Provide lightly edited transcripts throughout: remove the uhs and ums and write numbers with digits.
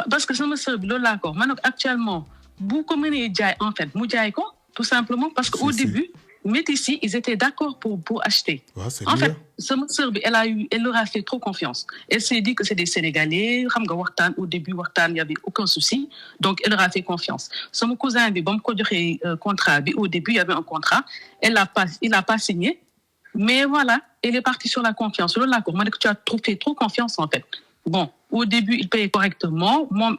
parce que sama sœur bi loolu laa ko man actuellement bu ko mënee jaay en fait mu jaay ko tout simplement parce que au début métis yi ils étaient d'accord pour acheter. En fait sama sœur bi elle leur a fait trop confiance. Elle s'est dit que c'est des Sénégalais xam nga waxtaan au début waxtaan y avait aucun souci donc elle leur a fait confiance sama cousin bi ba mu ko joxee contrat bi au début il y avait un contrat il a pas signé mais voilà elle est partie sur la confiance loolu laa ko ma ne que tu as fait trop confiance en fait. Bon, au début, il payait correctement. Moi,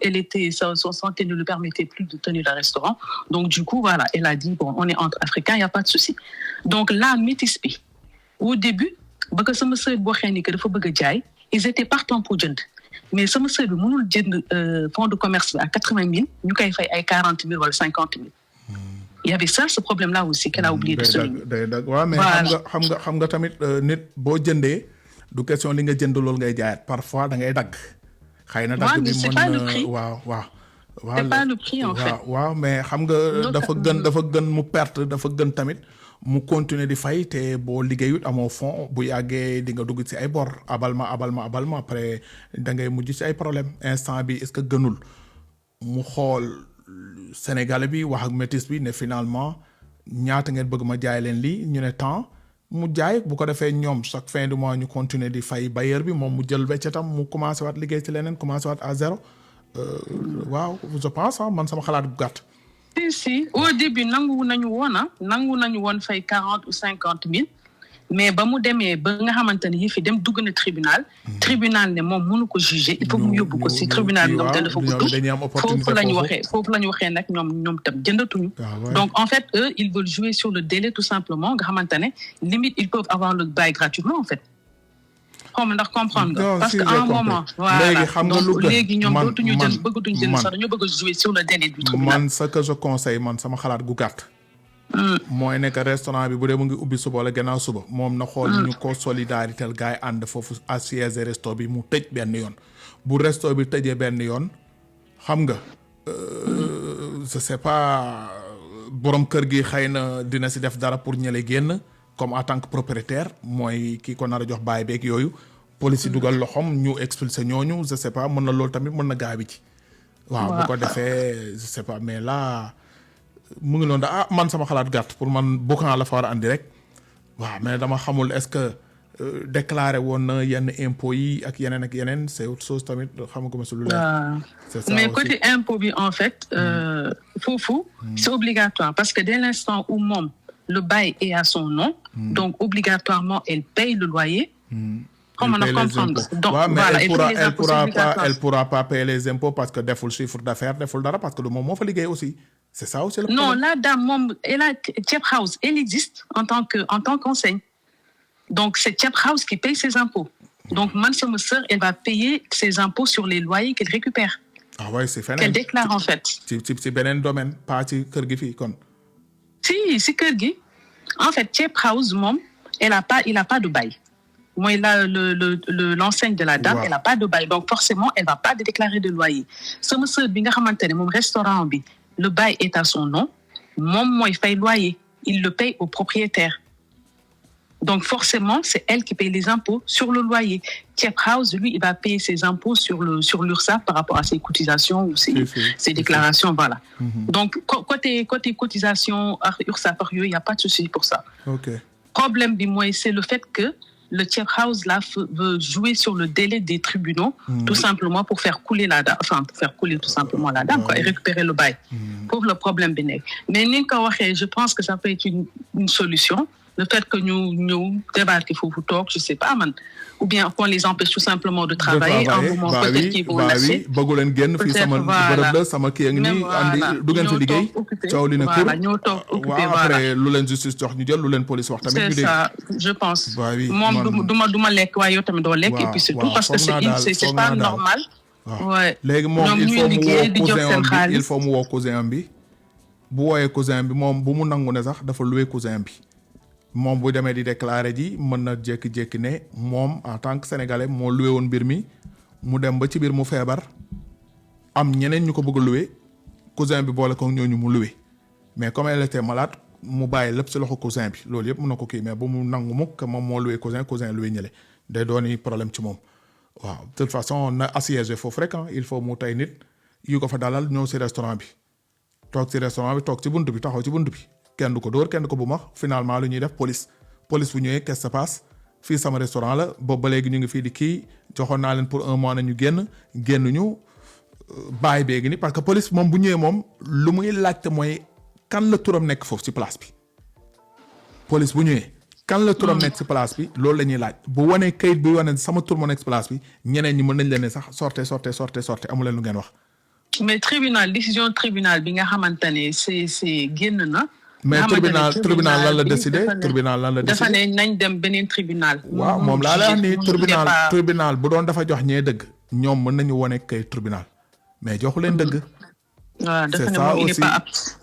son santé ne lui permettait plus de tenir le restaurant. Donc, du coup, voilà, elle a dit, bon, on est entre Africains, il n'y a pas de souci. Donc, là, métis bi, au début, ils étaient partants pour jënd. Mais sama sœur bi mënul jënd fonds de commerce à 80 000, ñu koy fay ay 40 000 wala 50 000. Il y avait ça, ce problème-là aussi qu'elle a oublié de souligner. Ouais, mais xam nga tamit nit boo jëndee du question li nga jënd loolu ngay jaayaat parfois da ngay dagg. xëy na dagg bi mën na waaw. c'est pas le prix en fait. waaw mais xam nga dafa gën mu perte dafa gën tamit mu continuer di fay te boo liggéeyut amoo fond bu yàggee di nga dugg ci ay bor abal ma après da ngay mujj ci ay problème instant bi est-ce que gënul mu xool Sénégalais bi wax ak métis bi ne finalement ñaata ngeen bëgg ma jaay leen lii ñu ne temps mu jaay bu ko defee ñoom chaque fin du mois ñu continuer di fay bailleur bi moom mu jël weccatam mu commencé waat liggéey ci leneen commencé waat à zéro waaw je pense man sama xalaat bu gàtt. si au début nangu nañu woon fay 40 ou 50 000 mais ba mu demee ba nga xamante ne yëf yi dem dugg na tribunal ne moom mënu ko juger il faut mu yóbbu ko si tribunal bi nga xam te dafa gudd foofu la ñu waxee nag ñoom tam jëndatuñu. Donc en fait eux ils veulent jouer sur le délai tout simplement nga xamante ne limite ils peuvent avoir le bail gratuitement en fait. xawma ndax comprendre nga parce que à un moment voilà donc léegi ñoom dootuñu jël bëggatuñu jël sax dañoo bëgg a jouer sur le délai du tribunal. Man ce que je conseille man sama xalaat gu gàtt mooy nekk restaurant bi bu dee mu ngi ubbi suba wala gannaaw suba moom na xool ñu ko solidarité gars yi ànd foofu assiège resto bi mu tëj benn yoon bu resto bi tëjee benn yoon xam nga je sais pas borom kër gi xëy na dina si def dara pour ñële génn comme en tant que propriétaire mooy kii ko nar a jox baay beeg yooyu police yi dugal loxom ñu expulsé ñooñu je sais pas mën na loolu tamit mën na gaa bi ci waaw bu ko defee je sais pas mais là mu ngi loon man sama xalaat gàtt pour man bokkan la fa war a andi rek waaw mais dama xamul est-ce que déclaré woon na yenn impôts yi ak yeneen c'est autre chose tamit xamaguma si lu leer. C'est ça mais aussi. Côté impôt bi en fait foofu c'est obligatoire parce que dès l'instant où moom le bail est à son nom donc obligatoirement elle paye le loyer. Comment on comprendre donc voilà elle elle pourra pas payer les impôts parce que deful chiffre d'affaires deful dara parce que moom moo fa liggéey aussi c'est ça aussi le problème. Non, la dame moom elle a Thiep House elle existe en tant qu'enseigne donc c'est Thiep House qui paye ses impôts donc man sama sœur elle va payer ses impôts sur les loyers qu'elle récupère. Ah ouais c'est feneen qu'elle déclare en fait. ci beneen domaine pas ci kër gi fii kon. si kër gi en fait Thiep House moom il a pas de bail. Moi, là, l'enseigne de la dame, wow. Elle n'a pas de bail. Donc, forcément, elle ne va pas déclarer de loyer. Sama sœur bi nga xamante ne moom restaurant bi, le bail est à son nom. Moi, il paye loyer. Il le paye au propriétaire. Donc, forcément, c'est elle qui paye les impôts sur le loyer. Thiep House, lui, il va payer ses impôts sur l'URSSAF par rapport à ses cotisations ou ses déclarations. Voilà. Donc, côté cotisation, URSSAF, il n'y a pas de souci pour ça. OK. Problème bi mooy c'est le fait que le Thiep House là veut jouer sur le délai des tribunaux tout simplement pour faire couler la dame tout simplement la dame quoi et récupérer le bail pour le problème bi nekk mais ni nga ko waxee je pense que ça peut être une solution le fait que ñu débarquer foofu toog je sais pas man ou bien qu'on les empêche tout simplement de travailler un moment peut-être qu'ils vont lâcher bëggu leen génn fii sama bërëb la sama kii a ngi nii andi du ngeen fi liggéey coow li na kur ñoo toog occupé waaw après lu leen justice jox ñu jël lu leen police wax tamit ñu dégg c'est ça je pense moom duma lekk waaye yow tamit doo lekk et puis c'est tout parce que c'est pas normal ouais léegi moom il faut mu woo cousin bi bu wooyee cousin bi moom bu mu nangu ne sax dafa loué cousin bi moom bu demee di déclarer ji mën na jékki-jékki ne moom en tant que sénégalais moo loué woon mbir mi mu dem ba ci biir mu feebar am ñeneen ñu ko bëgg a loué cousin bi boole ko ñooñu mu loué mais comme elle était malade mu bàyyi lépp ci loxo cousin bi loolu yëpp mën na ko kii mais bu mu nangu mukk moom moo loué cousin loué ñële day dooni problème ci moom waaw de toute façon na assiégé foofu rek il faut mu tey nit yu ko fa dalal ñëw si restaurant bi toog si restaurant bi toog ci bunt bi taxaw ci bunt bi kenn du ko dóor kenn du ko bu max finalement lu ñuy def police bu ñëwee qu'est-ce qui se passe fii sama restaurant la boobu ba léegi ñu ngi fii di kii joxoon naa leen pour 1 mois na ñu génn ñu bàyyi béegi ni parce que police moom bu ñëwee moom lu muy laajte mooy kan la turam nekk foofu si place bi police bu ñëwee kan la turam nekk si place bi loolu la ñuy laaj bu wanee kayit bi wane sama tur moo nekk si place bi ñeneen ñi mën nañ leen ne sax sortez amu leen lu ngeen wax. mais décision tribunal bi nga xamante ne c'est génn na. mais tribunal lan la décidé dafa ne nañ dem beneen tribunal. waaw moom laa lay wax ni tribunal bu doon dafa jox ñee dëgg ñoom mën nañu wane kayit tribunal mais joxu leen dëgg. waaw dafa ne moom il n'est pas apte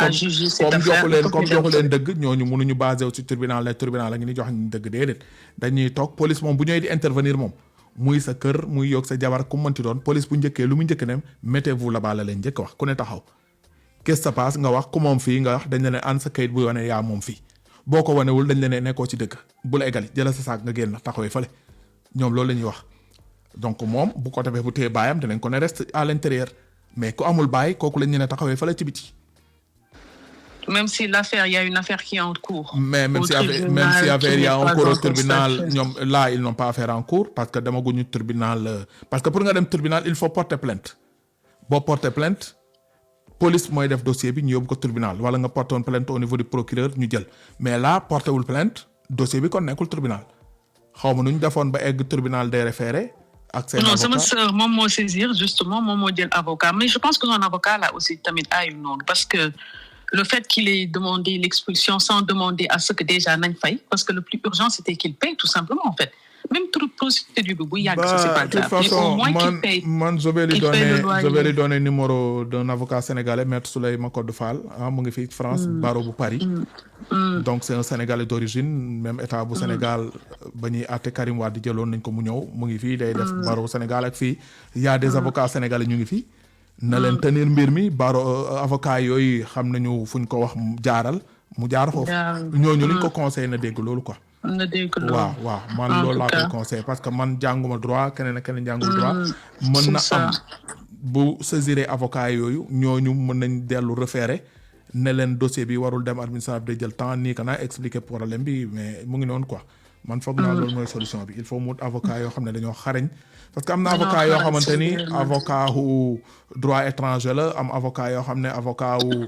à juger cette affaire comme joxu leen dëgg ñooñu mënuñu basé wu ci tribunal la ngi ni jox ñu dëgg déedéet dañuy toog police moom bu ñëwee di intervenir moom muy sa kër muy yokk sa jabar ku mënti doon police bu njëkkee lu mu njëkk ne mettez-vous là-bas la leen njëkk wax ku ne taxaw qu'est-ce qui se passe nga wax ku moom fii nga wax dañ la ne an sa kayit bu wane yaa moom fii boo ko wanewul dañ la ne nekkoo ci dëgg bu la eggali jëla sa saak nga génn taxawee fële ñoom loolu la ñuy wax donc moom bu ko defee bu téye baayam dinañ ko ne reste à l'intérieur mais ku amul baay kooku lañ ne taxawee fële ci biti. Même si l'affaire, il y a une affaire qui est en cours. Mais même si affaire il y a en cours au tribunal, là ils n'ont pas affaire en cours parce que dama guñu tribunal parce que pour nga dem tribunal il faut porter plainte. Boo porter plainte police mooy def dossier bi ñu yóbbu ko tribunal wala nga porter plainte au niveau du procureur ñu jël mais là porter wul plainte dossier bi kon nekkul tribunal xawma nu ñu defoon ba egg tribunal des référés. Non, sama sœur moom moo saisir justement moom moo jël avocat mais je pense que son avocat là aussi tamit ayu noonu parce que le fait qu'il ait demandé l'expulsion sans demander à ce que déjà nañ fay parce que le plus urgent c'était qu'il paye tout simplement en fait même toute procédure bi bu yàgg ça c'est pas grave mais au moins qu'il paye je vais lui donner numéro d'un avocat sénégalais maître Souleymane Codou Fall mu ngi fii France barreau bu Paris donc c'est un Sénégalais d'origine même état bu Sénégal ba ñuy àtte Karim Wade jëloon nañ ko mu ñëw mu ngi fii day def barreau Sénégal ak fii y a des avocats sénégalais ñu ngi fii na leen tenir mbir mi baro avocat yooyu xam nañu fuñ ko wax jaaral mu jaar foofu ñooñu luñ ko conseillé na dégg loolu quoi waaw man loolu laa koy conseillé parce que man jànguma droit keneen ak keneen jàngul droit mën na am bu saisiré avocat yooyu ñooñu mën nañ dellu référé ne leen dossier bi warul dem administratif day jël temps nii kana expliquer problème bi mais mu ngi noonu quoi man foog naa loolu mooy solution bi il faut mu avocat yoo xam ne dañoo xarañ parce que am na avocat yoo xamante ni avocat wu droit étranger la am avocat yoo xam ne avocat wu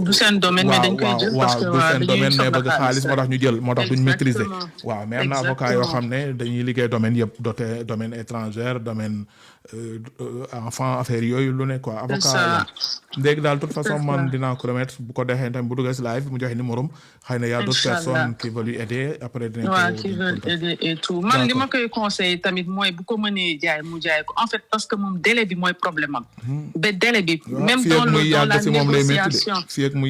du seen domaine mais dañ koy jël parce que du seen domaine mais bëgg xaalis moo tax ñu jël moo tax duñ maîtriser waaw mais am na avocat yoo xam ne dañuy liggéey domaine yëpp doté domaine étranger domaine enfant affaire yooyu lu ne quoi avocat la léegi daal toute façon man dinaa ko remettre bu ko defee tamit bu duggee si live mu joxe numéro xëy na y a d'autres personnes qui veulent lui aider après dinañ ko qui veulent aider et tout man li ma koy conseiller tamit mooy bu ko mënee jaay mu jaay ko en fait parce que moom délai bi mooy problème am ba délai bi même dans la négociation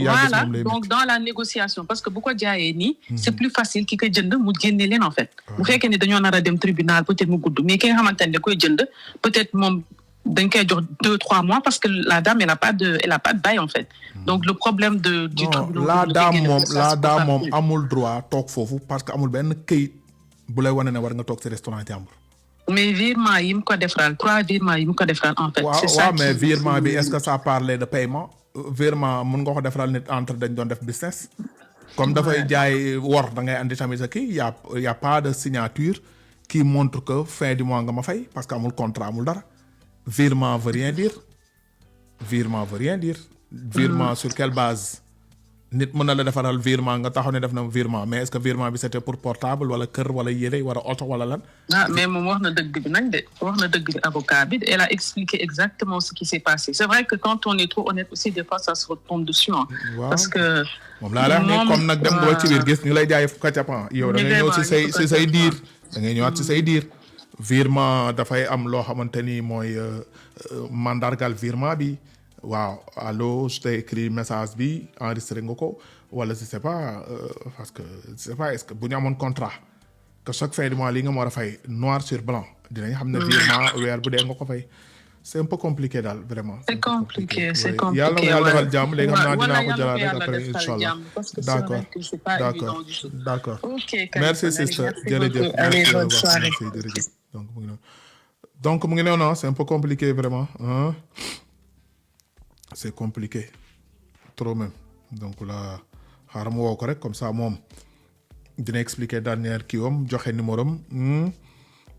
voilà donc dans la négociation parce que bu ko jaayee nii c'est plus facile ki ko jënd mu génne leen en fait bu fekkee ni dañoo nar a dem tribunal peut-être mu gudd mais ki nga xamante ne da koy jënd peut-être moom dañ koy jox 2-3 mois parce que la dame elle a pas de bail en fait donc le problème du la dame moom amul droit toog foofu parce que amul benn këyit bu lay wane ne war nga toog ci restaurant jàmbur mais virement yi mu ko defaral 3 virements yi mu ko defaral en fait c'est ça mais virement bi est-ce que ça parlait de paiement virement mën nga ko defaral nit entre dañ doon def business comme dafay jaay wor da ngay andi tamit sa kii y a pas de signature qui montre que fin du mois nga ma fay parce que amul contrat amul dara virement veut rien dire virement sur quelle base nit mën na la defaral virement nga taxaw ne def na virement mais est-ce que virement bi c'était pour portable wala kër wala yére wala oto wala lan mais moom wax na dëgg bi nag de wax na dëgg bi avocat bi elle a expliqué exactement ce qui s'est passé c'est vrai que quand on est trop honnête aussi des fois ça se retombe dessus parce que moom laa la wax ni comme nag dem nga ba ci biir gis ñu lay jaay kacapan yow da ngay ñëw ci say diir da ngay ñëwaat ci say diir virement dafay am loo xamante ni mooy mandargal virement bi waaw allo je t'ai écrit message bi enregistré nga ko wala je sais pas parce que je sais pas est-ce que bu ñu amoon contrat que chaque fin du mois lii nga ma war a fay noir sur blanc dinañ xam ne virement weer bu dee nga ko fay c'est un peu compliqué daal vraiment. c'est compliqué yàlla na yàlla defal jàmm léegi xam naa dinaa ko jëlaat rek après inchallah d'accord merci sister jërëjëf donc mu ngi noonu c'est un peu compliqué vraiment c'est compliqué trop même donc là xaaral ma woo ko rek comme ça moom dina expliquer dernière kii wam joxe numéro am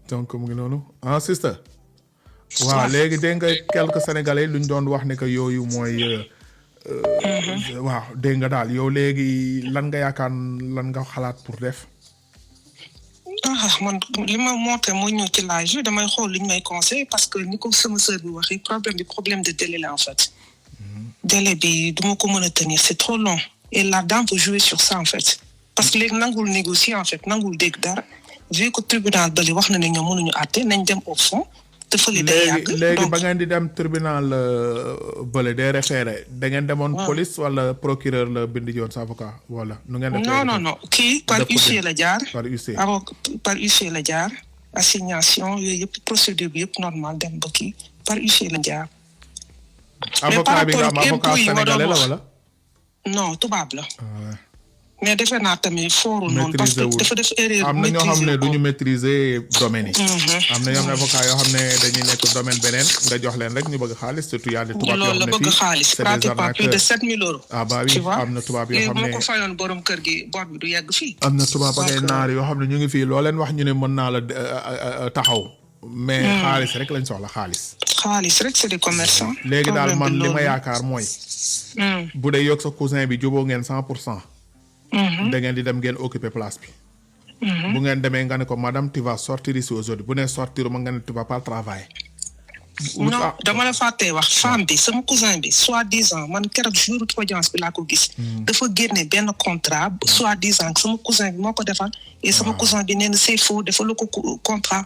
donc mu ngi noonu sister waaw léegi dégg nga quelques sénégalais luñ doon wax ne que yooyu mooy waaw dégg nga daal yow léegi lan nga yaakaar lan nga xalaat pour def man li ma monté moo ñëw ci live bi damay xool li ñu may conseil parce que ni ko sama sœur bi waxee problème de délai la en fait délai bi duma ko mën a tenir c'est trop long et la dame peut jouer sur ça en fait parce que léegi nangul négocier en fait nangul dégg dara vu que tribunal bali wax na ne ñoom mënuñu àtte nañ dem au fond te fële day yàgg léegi ba ngeen di dem tribunal bële day référé da ngeen demoon police wala procureur la bind yoon sa avocat wala nu ngeen def non kii par huissier la jaar par huissier la jaar assignation yooyu yëpp procédure bi yëpp normal dem ba kii par huissier la jaar avocat bi nga am avocat sénégalais la wala non tubaab la mais defe naa tamit foorul noonu parce que dafa def erreur am na ñoo xam ne duñu maîtriser domaine yi am na ñoom avocat yoo xam ne dañuy nekk domaine beneen nga jox leen rek ñu bëgg xaalis surtout yaa di tubaab yoo xam ne bëgg xaalis pratiquement plus de 7 000 euros bah oui am na tubaab yoo xam ne moo ko fayoon borom kër gi bor bi du yegg fii am na tubaab ak ay naar yoo xam ne ñu ngi fii loo leen wax ñu ne mën naa la taxaw mais xaalis rek lañ soxla xaalis rek c'est des commerçants léegi daal man li ma yaakaar mooy bu dee yokk sa cousin bi juboo ngeen 100% da ngeen di dem ngeen occuper place bi bu ngeen demee nga ne ko madame tu vas sortir ici aujourd'hui bu ne sortir ma nga ne tu vas pas travailler non dama la fàttee wax femme bi sama cousin bi soi-disant man keroog jour audience bi laa ko gis dafa génne benn contrat soi-disant sama cousin bi moo ko defal et sama cousin bi nee na c'est faux dafa la ko contrat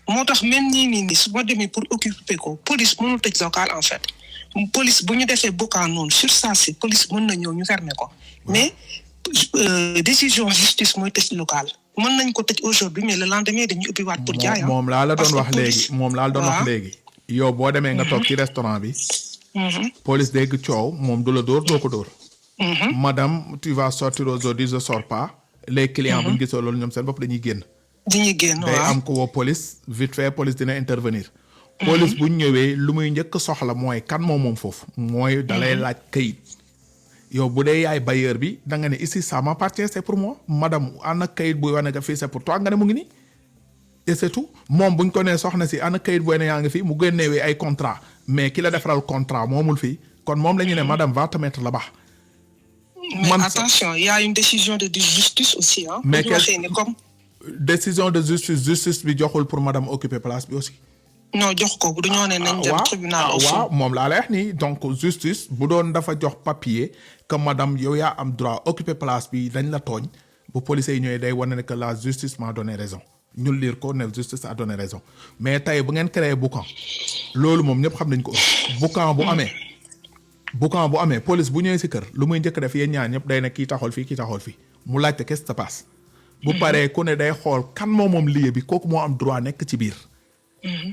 moo tax même nii su ma demee pour occuper ko police mënul tëj local en fait police bu ñu defee bokkaan noonu sur ça si police mën na ñëw ñu fermer ko mais décision justice mooy tëj local mën nañ ko tëj aujourd'hui mais le lendemain dañuy ubbi waat pour jaay moom laa la doon wax léegi yow boo demee nga toog ci restaurant bi police dégg coow moom du la dóor doo ko dóor madame tu vas sortir aujourd'hui je sors pas les clients bu ñu gisoo loolu ñoom seen bopp dañuy génn day am ko woo police vite fait police dina intervenir police bu ñëwee lu muy njëkk soxla mooy kan moom foofu mooy dalay laaj kayit yow bu dee yaay bailleur bi da nga ne ici ça m'appartient c'est pour moi madame ana kayit buy wane nga fii c'est pour toi nga ne mu ngi nii et c'est tout moom buñ ko nee soxna si ana kayit buy wane yaa ngi fii mu génnewee ay contrat mais ki la defaral contrat moomul fii kon moom la ñu ne madame va te mettre là-bas. mais attention il y a une décision de justice aussi hein. mais comme décision de justice bi joxul pour madame occuper place bi aussi. non jox ko du ñoo ne nañ dem tribunal waaw moom laa lay wax nii donc justice bu doon dafa jox papier que madame yow yaa am droit occuper place bi dañ la tooñ bu policiers yi ñëwee day wane ne que la justice m'a donné raison ñu lire ko ne justice a donné raison mais tey bu ngeen créé boucan loolu moom ñëpp xam nañ ko boucan bu amee police bu ñëwee si kër lu muy njëkk def yéen ñaar ñëpp day ne kii taxawal fii mu laajte qu'est-ce qui se passe bu paree ku ne day xool kan moom lieu bi kooku moo am droit nekk ci biir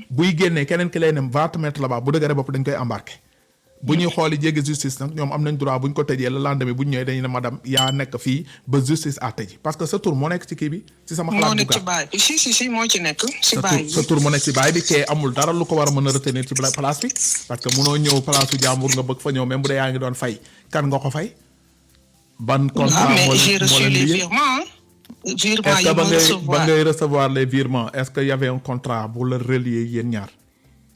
buy génnee keneen ki lay ne va te mettre là-bas bu dëgëree bopp dañ koy embarqué bu ñuy xooli jéggi justice nag ñoom am nañ droit bu ñu ko tëjee le lendemain bu ñu ñëwee dañu ne madame yaa nekk fii ba justice à tëj parce que sa tur moo nekk ci kii bi ci sama xalaat bu gaaw si moo ci nekk si baay bi sa tur moo nekk ci baay bi kee amul dara lu ko war a mën a retenir ci place bi parce que mënoo ñëw place su jàmbur nga bëgg fa ñëw même bu dee yaa ngi doon fay kan nga ko fay ban contrat moo leen lié est-ce que ba ngay recevoir les virements est-ce que y avait un contrat bu la relier yéen ñaar.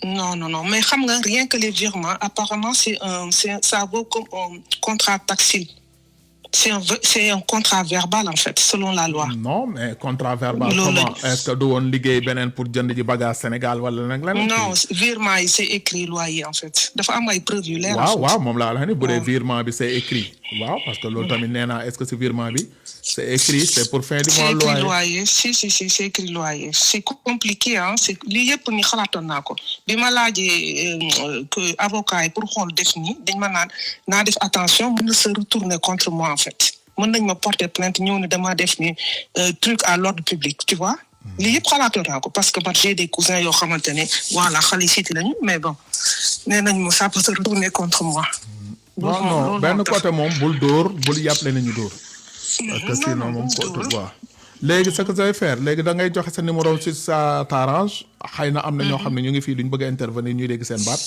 non mais xam nga rien que les virements apparemment ça vaut comme un contrat tactile c'est un contrat verbal en fait selon la loi. non mais contrat verbal comment est-ce que du woon liggéey beneen pour jënd ji bagage Sénégal wala nag leneen. non virement yi c'est écrit loyer en fait dafa am ay preuves yu leer. waaw moom laa la ne bu dee virement bi c'est écrit. waaw parce que loolu tamit nee naa est-ce que ce virement bi c'est écrit c'est pour fin du mois loyer si c'est écrit loyer c'est compliqué hein c'est lii yëpp ni xalaatoon naa ko bi ma laajee que avocat yi pour xool def ni dañ ma naan naa def attention mën na se retourner contre moi en fait mën nañ ma porter plainte ñëw ne dama def ni truc à l'ordre public tu vois lii yëpp xalaatoon naa ko parce que man j'ai des cousins yoo xamante ne voilà xale siiti lañu mais bon nee nañ ma ça peut se retourner contre moi. non benn côté moom bul dóor bul yàppale nañu dóor parce que sinon moom côté waaw léegi ce que je vais faire léegi da ngay joxe sa numéro si ça t'arrange xëy na am na ñoo xam ne ñu ngi fii duñ bëgg a intervenir ñuy dégg seen baat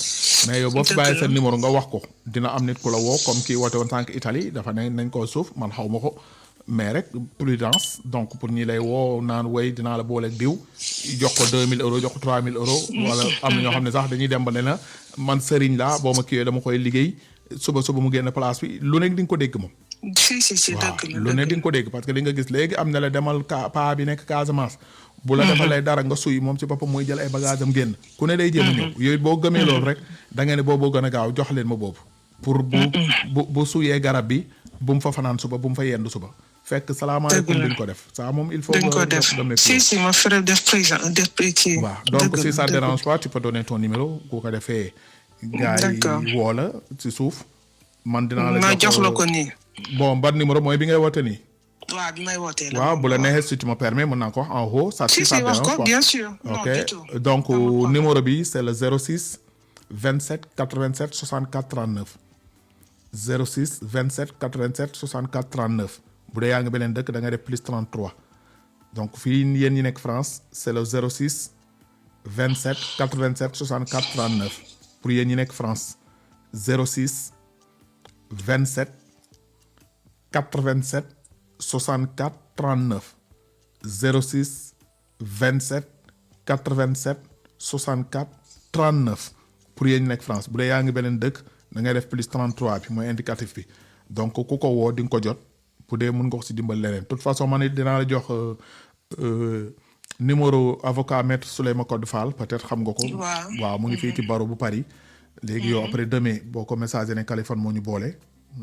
mais yow boo fi bàyyi seen numéro nga wax ko dina am nit ku la woo comme kii woote woon sànq Italie dafa ne nañ koo suuf man xaw ma ko mais rek prudence donc pour ñi lay woo naan way dinaa la booleeg diw jox ko 2000 euros jox ko 3000 euros wala am na ñoo xam ne sax dañuy dem ba ne la man sëriñ laa boo ma kiiwee dama koy liggéey suba mu génn place bi lu nekk di nga ko dégg moom si dëgg la lu ne di nga ko dégg parce que li nga gis léegi am na la demal paa bi nekk Casamance bu la defalee dara nga suy moom ci boppam mooy jël ay bagage am génn ku ne day jéem a ñëw yooyu boo gëmee loolu rek da ngeen ne booboo gën a gaaw jox leen ma boobu pour bu suyee garab bi bu mu fa fanaan suba bu mu fa yendu suba fekk salaamaaleykum duñ ko def ça moom il faut dañ ko def si ma frère def président def ci waaw donc si ça dérange pas tu peux donner ton numéro ku ko defee gars yi woo la ci suuf man dinaa la jox la ko nii bon ban numéro mooy bi ngay woote nii waaw bi may wootee la waaw bu la neexee si tu me permets mën naa ko wax en haut ça si wax ko bien sûr ok donc numéro bi c'est le 06 27 87 64 39 06 27 87 64 39 bu dee yaa ngi beneen dëkk da nga def plus 33 donc fii yéen ñi nekk France c'est le 06 27 87 64 39 pour yéen ñi nekk France 06 27 87 64 39 06 27 87 64 39 pour yéen ñi nekk France bu dee yaa ngi beneen dëkk da ngay def plus 33 bi mooy indicatif bi donc ku ko woo di nga ko jot bu dee mën nga ko si dimbal leneen de toute façon man it dinaa la jox numéro avocat maître Souleymane Codé Fall peut-être xam nga ko. waaw mu ngi fii ci barreau bu Paris. léegi yow après demain boo ko message ne Kaliphone moo ñu boole.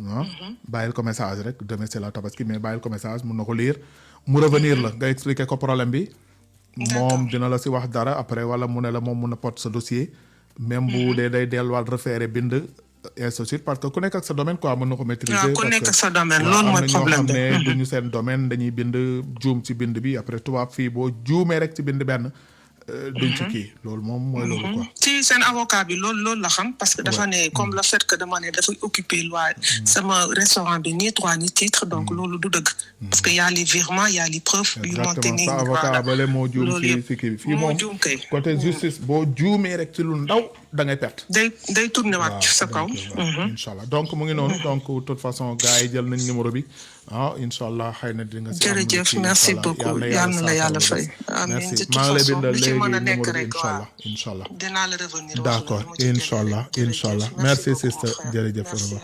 ah bàyyil ko message rek demain c'est la tabaski mais bàyyil ko message mun na ko lire mu revenir la nga expliquer ko problème bi. moom dina la si wax dara après wala mu ne la moom mun na porte sa dossier. même bu dee day delluwaat référé bind. ainsi de suite parce que ku nekk ak sa domaine quoi mën na ko maîtriser. ku nekk ak sa domaine loolu mooy problème bi am na ñoo xam ne duñu seen domaine dañuy bind juum ci bind bi après tubaab fii boo juumee rek ci bind benn. duñ ci kii loolu moom mooy loolu quoi. ci seen avocat bi loolu la xam parce que dafa ne comme le fait que dama ne dafay occuper loi sama restaurant bi ni droit ni titre donc loolu du dëgg. parce que y a les virements y a les preuves. yu monté nii sa avocat bale moo juum ci kii bi fii moom côté justice boo juumee rek ci lu ndaw da ngay perte. day tourné waat ci sa kaw. incha allah donc mu ngi noonu donc de toute façon gars yi jël nañ numéro bi ah incha allah xëy na di nga. jërëjëf merci beaucoup yal na la yàlla fay. merci maa ngi lay bindal léegi numéro bi incha allah dinaa la revenir. d'accord incha allah merci sister jërëjëf merci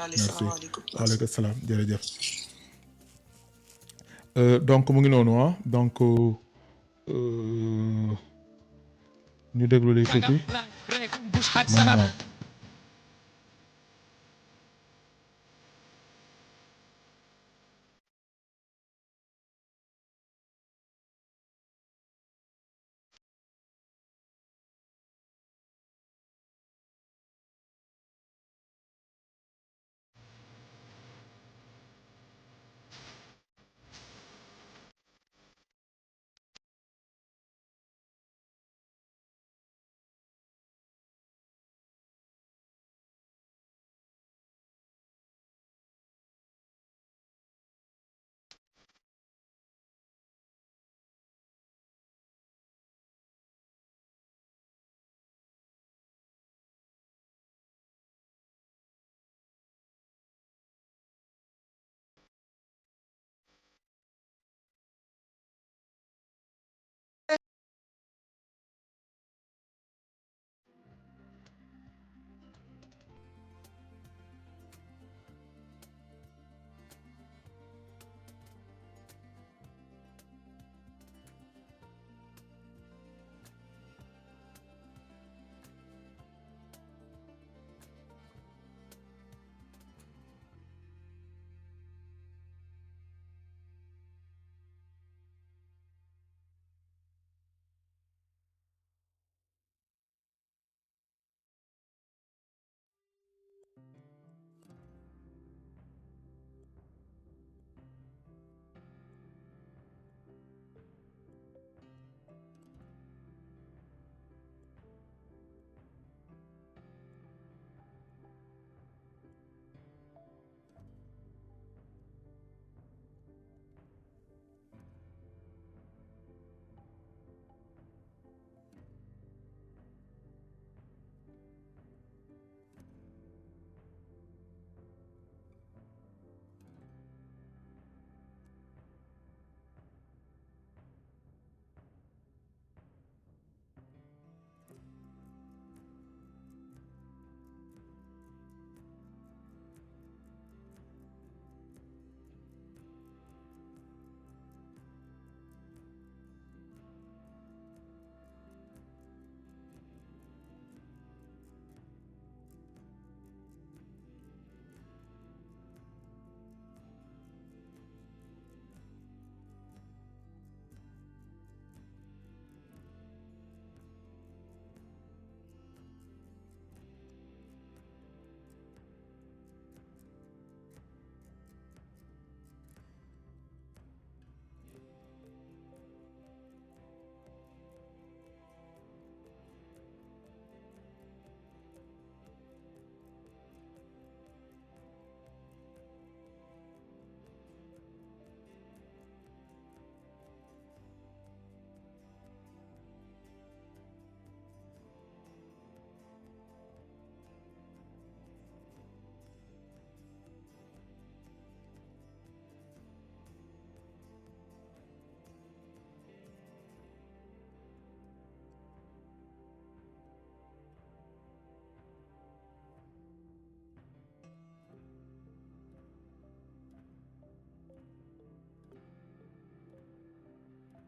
waaleykum salaam jërëjëf. donc mu ngi noonu ah donc ñu déglu li tuuti.